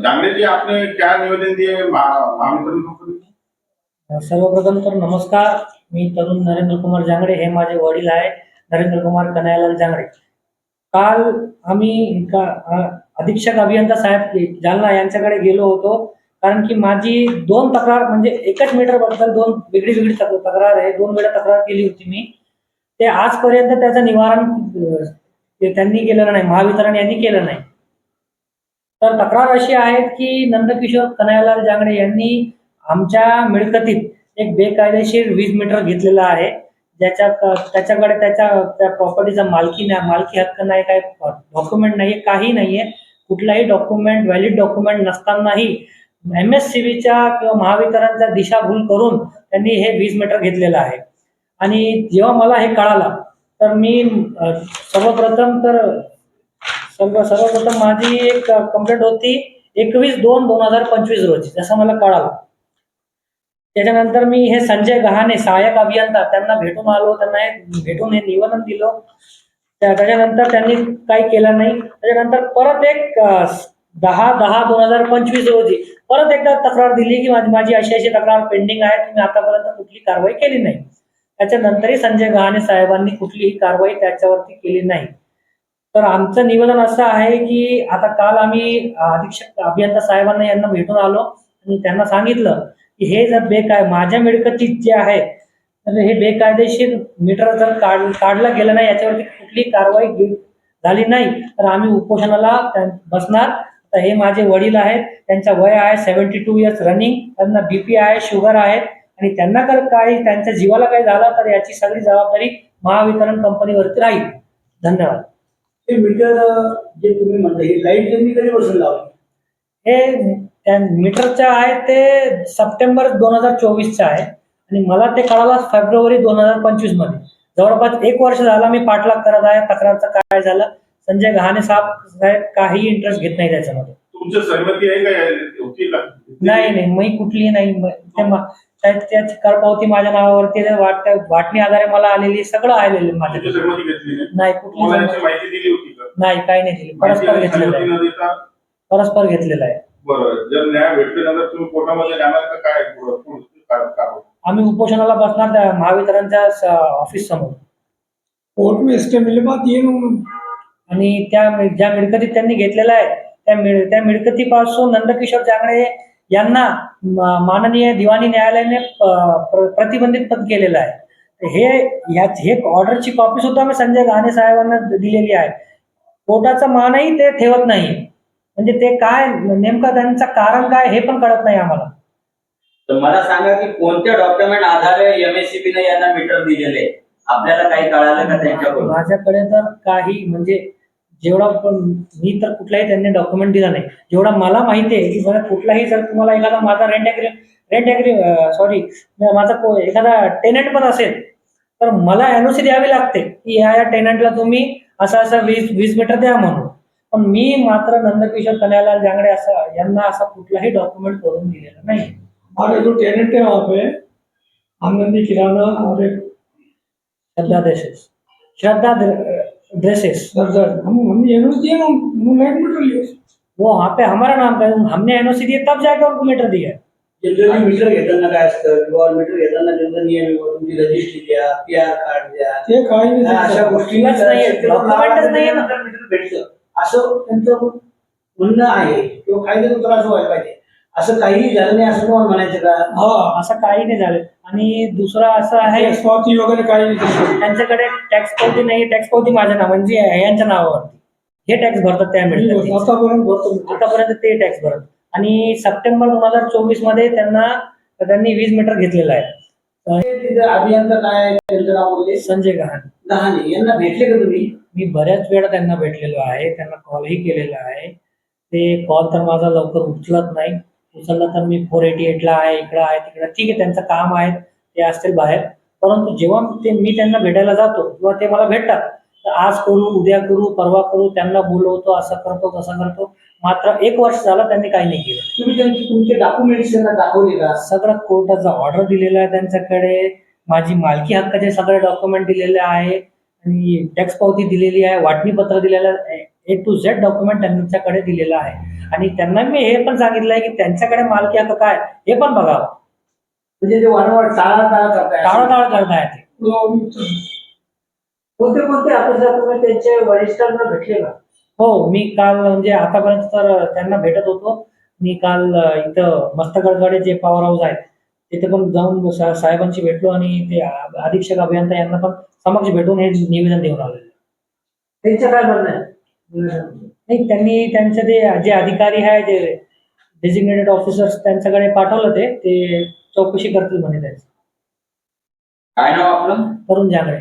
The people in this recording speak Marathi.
जांगड़े जी, आपने क्या निवेदन दिए महावितरण कंपनी को? सर्वप्रथम तर नमस्कार. मी तरुण नरेंद्र कुमार जांगडे, हे माझे वडील आहे नरेंद्र कुमार कन्हैयालाल जांगडे. काल आम्ही अधीक्षक अभियंता साहेब जालना यांच्याकडे गेलो होतो, कारण की माझी दोन तक्रार म्हणजे एकच मीटर बद्दल दोन वेगळी तक्रार आहे. दोन वेळा तक्रार केली होती मी. ते आजपर्यंत त्याचं निवारण त्यांनी केलेलं नाही, महावितरण यांनी केलं नाही. तर तक्रार अशी आहे की नंदकिशोर कन्हैयालाल जांगडे यांनी आमच्या मिळकतीत एक बेकायदेशीर वीज मीटर घेतलेला आहे, त्याच्याकडे त्या प्रॉपर्टीचा मालकी हक्क नाही, काही डॉक्युमेंट नाहीये, काही नाहीये. कुठलाही डॉक्युमेंट, व्हॅलिड डॉक्युमेंट नसतानाही MSCBच्या किंवा महावितरणचा दिशाभूल करून त्यांनी हे वीज मीटर घेतलेलं आहे. आणि जेव्हा मला हे कळालं तर मी सर्वप्रथम माझी एक कंप्लेंट होती 21/2/2025 रोजी, जसं मला कळालं. त्याच्यानंतर मी हे संजय गहाणे सहाय्यक अभियंता त्यांना भेटून आलो, त्यांना भेटून हे निवेदन दिलं. त्याच्यानंतर त्यांनी काही केलं नाही. त्याच्यानंतर परत एक 10/10/2025 रोजी परत एकदा तक्रार दिली की माझी अशी तक्रार पेंडिंग आहे, तुम्ही आतापर्यंत कुठली कारवाई केली नाही. त्याच्यानंतरही संजय गहाणे साहेबांनी कुठलीही कारवाई त्याच्यावरती केली नाही. तर आमचं निवेदन असं आहे की आता काल आम्ही अधीक्षक अभियंता साहेबांना यांना भेटून आलो आणि त्यांना सांगितलं की हे जर माझ्या मिळकतीत जे आहे तर हे बेकायदेशीर मीटर जर काढलं गेलं नाही, याच्यावरती कुठली कारवाई झाली नाही तर आम्ही उपोषणाला बसणार. तर हे माझे वडील आहेत, त्यांचा वय आहे 72 इयर्स रनिंग, त्यांना BP आहे, शुगर आहे आणि त्यांना त्यांच्या जीवाला काही झालं तर याची सगळी जबाबदारी महावितरण कंपनीवरती राहील. धन्यवाद. हे मीटर जे तुम्ही म्हणता ही लाईट त्यांनी कधीपासून लावली? हे मीटरचं आहे ते सप्टेंबर 2024 आहे आणि मला ते कळालं फेब्रुवारी 2025 मध्ये. जवळपास 1 वर्ष झाला मी पाठलाग करत आहे. तक्रारचं काय झालं, संजय गहाणे साहेब काही इंटरेस्ट घेत नाही त्याच्यामध्ये. तुमची सहमती आहे का? नाही, मी कुठली नाही. त्याची करपावती माझ्या नावावरती वाटणी आधारे मला आलेली, सगळं आलेलं माझ्या. नाही, कुठली माहिती दिली होती का? नाही, काही नाही दिली. परस्पर घेतलेला आहे. बरोबर. जर न्याय भेटल्यानंतर तुम्ही कोर्टामध्ये जाणार का काय? आम्ही उपोषणाला बसणार त्या महावितरणच्या ऑफिस समोर. कोर्ट में इसके मिले बात ये आणि ज्या मिळकतीत त्यांनी घेतलेला आहे त्या मिळकतीपासून नंदकिशोर जांगडे यांना माननीय दिवाणी न्यायालयाने प्रतिबंधित पद केलेलं आहे. हे ऑर्डरची कॉपी सुद्धा मी संजय गहाणे साहेबांना दिलेली आहे. कोर्टाचा मानही ते ठेवत नाही. म्हणजे ते काय नेमकं त्यांचं कारण काय हे पण कळत नाही आम्हाला. तर मला सांगा की कोणत्या डॉक्युमेंट आधारे MSCB ने यांना मीटर दिलेले, आपल्याला काही कळालं का त्यांच्याकडून? माझ्याकडे तर काही म्हणजे जेवढा पण मी तर कुठलाही त्यांनी डॉक्युमेंट दिला नाही. जेवढा मला माहिती आहे की मला कुठलाही जर तुम्हाला एखादा माझा माझा एखादा टेनंट पण असेल तर मला NOC द्यावी लागते की या टेनंटला तुम्ही असं 20 मीटर द्या म्हणून. पण मी मात्र नंदकिशोर कन्हैयालाल जांगडे यांना असा कुठलाही डॉक्युमेंट करून दिलेला नाही. हमारे जो टेनेंट है वहाँ पे आनंदी किराना और एक श्रद्धा ड्रेसेस हमने NOC दिया ना, लाइट मीटर लिए वो वहाँ पे हमारा नाम का हमने NOC दिए तब जाकर उनको मीटर दिया. जनरली मीटर घेताना काय असतं किंवा मीटर घेताना जनरल नियम तुमची रजिस्ट्री द्या, PR कार्ड द्या, ते काही नाही, अशा गोष्टी डॉक्युमेंटच नाहीये ना. मीटर भेटतं असं त्यांचं म्हणणं आहे किंवा काहीतरी त्रास व्हायला पाहिजे. असं काही झालं नाही असं तुम्हाला म्हणायचं का? हो, असं काही नाही झालं. आणि दुसरं असं आहे टॅक्स पावती वगैरे काही नाही, त्यांच्याकडे टॅक्स पावती नाही. टॅक्स पावती माझ्या नाव म्हणजे यांच्या नावावरती हे टॅक्स भरतात त्या मिळतात. आतापर्यंत ते टॅक्स भरतात. आणि सप्टेंबर 2024 मध्ये त्यांनी 20 मीटर घेतलेला आहे. अभियंता काय त्यांचं नाव बोलले? संजय गहाणे. यांना भेटले का तुम्ही? मी बऱ्याच वेळा त्यांना भेटलेलो आहे, त्यांना कॉलही केलेला आहे. ते कॉल तर माझा लवकर उचलत नाही. उचलला तर मी 488 ला आहे, इकडं आहे, तिकडं. ठीक आहे, त्यांचं काम आहे, ते असतील बाहेर. परंतु जेव्हा मी त्यांना भेटायला जातो किंवा ते मला भेटतात तर आज करू, उद्या करू, परवा करू, त्यांना बोलवतो, असं करतो तसं करतो. मात्र 1 वर्ष झालं त्यांनी काही नाही केलं. तुम्ही तुमचे डॉक्युमेंट्स त्यांना दाखवले का? सगळं कोर्टाचा ऑर्डर दिलेला आहे त्यांच्याकडे, माझी मालकी हक्काचे सगळे डॉक्युमेंट दिलेले आहे आणि टॅक्स पावती दिलेली आहे, वाटणी पत्र दिलेलं आहे. A to Z डॉक्युमेंट त्यांच्याकडे दिलेलं आहे आणि त्यांना मी हे पण सांगितलं आहे की त्यांच्याकडे मालकी हक्क काय हे पण बघावं. म्हणजे ते वारंवार टाळाटाळ करताय टाळाटाळ करताय ते. कोणते कोणते अपेक्षा तुम्ही त्यांच्या वरिष्ठांना भेटले का? हो, मी काल म्हणजे आतापर्यंत तर त्यांना भेटत होतो. मी काल इथं मस्तगडकडे जे पॉवर हाऊस आहे तिथे पण जाऊन साहेबांशी भेटलो आणि ते अधीक्षक अभियंता यांना पण समक्ष भेटून हे निवेदन देऊन आलेलं. त्यांचं काय म्हणणं आहे? नाही, त्यांनी त्यांचे ते जे अधिकारी आहे जे डेजिग्नेटेड ऑफिसर्स त्यांच्याकडे पाठवलं ते चौकशी करतील म्हणे त्याची. काय नाव आपलं? तरुण जांगडे.